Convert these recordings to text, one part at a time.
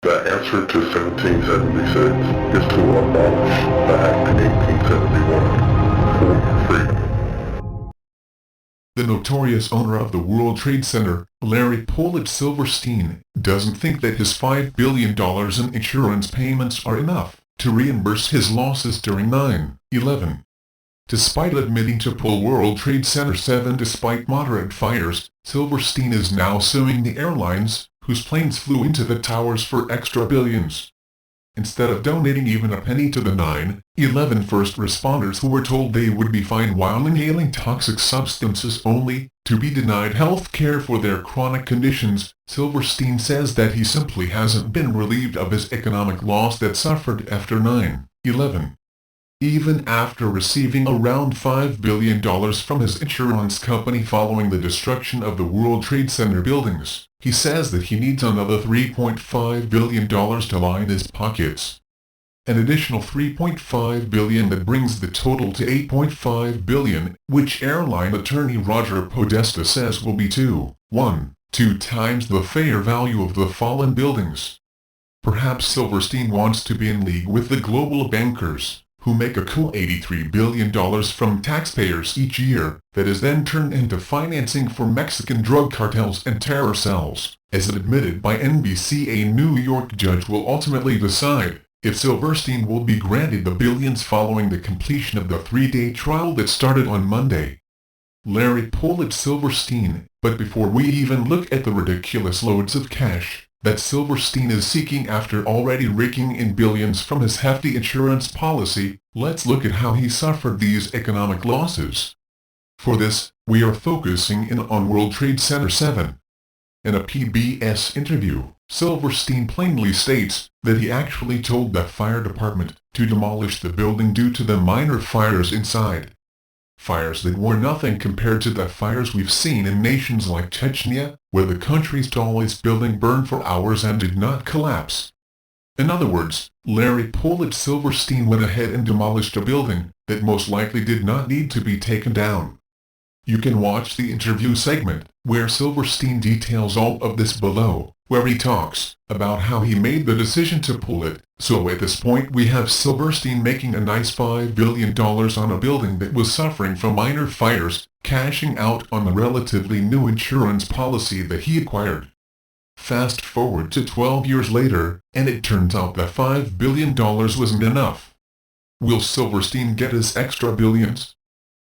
The answer to 1776 is to abolish the Act in 1871 for your freedom. The notorious owner of the World Trade Center, Larry Pollitt Silverstein, doesn't think that his $5 billion in insurance payments are enough to reimburse his losses during 9/11. Despite admitting to pull World Trade Center 7 despite moderate fires, Silverstein is now suing the airlines, whose planes flew into the towers for extra billions. Instead of donating even a penny to the 9/11 first responders who were told they would be fine while inhaling toxic substances only to be denied health care for their chronic conditions, Silverstein says that he simply hasn't been relieved of his economic loss that suffered after 9/11. Even after receiving around $5 billion from his insurance company following the destruction of the World Trade Center buildings, he says that he needs another $3.5 billion to line his pockets. An additional $3.5 billion that brings the total to $8.5 billion, which airline attorney Roger Podesta says will be 2 times the fair value of the fallen buildings. Perhaps Silverstein wants to be in league with the global bankers, who make a cool $83 billion from taxpayers each year, that is then turned into financing for Mexican drug cartels and terror cells. As admitted by NBC, a New York judge will ultimately decide if Silverstein will be granted the billions following the completion of the 3-day trial that started on Monday. Larry Pollitt Silverstein, but before we even look at the ridiculous loads of cash that Silverstein is seeking after already raking in billions from his hefty insurance policy, let's look at how he suffered these economic losses. For this, we are focusing in on World Trade Center 7. In a PBS interview, Silverstein plainly states that he actually told the fire department to demolish the building due to the minor fires inside. Fires that were nothing compared to the fires we've seen in nations like Chechnya, where the country's tallest building burned for hours and did not collapse. In other words, Larry Pollitt Silverstein went ahead and demolished a building that most likely did not need to be taken down. You can watch the interview segment, where Silverstein details all of this below, where he talks about how he made the decision to pull it. So at this point we have Silverstein making a nice $5 billion on a building that was suffering from minor fires, cashing out on the relatively new insurance policy that he acquired. Fast forward to 12 years later, and it turns out that $5 billion wasn't enough. Will Silverstein get his extra billions?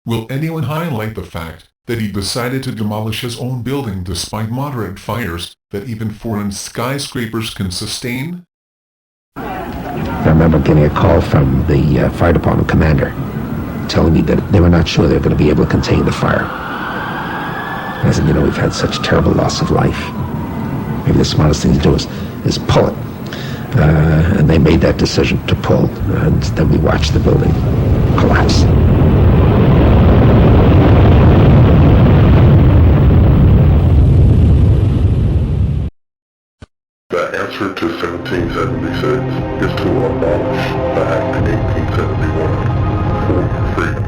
Will anyone highlight the fact that he decided to demolish his own building despite moderate fires that even foreign skyscrapers can sustain? I remember getting a call from the fire department commander telling me that they were not sure they were going to be able to contain the fire. And I said, we've had such terrible loss of life. Maybe the smartest thing to do is pull it. And they made that decision to pull, and then we watched the building collapse. The answer to 1776 is to abolish the Act in 1871 for your freedom.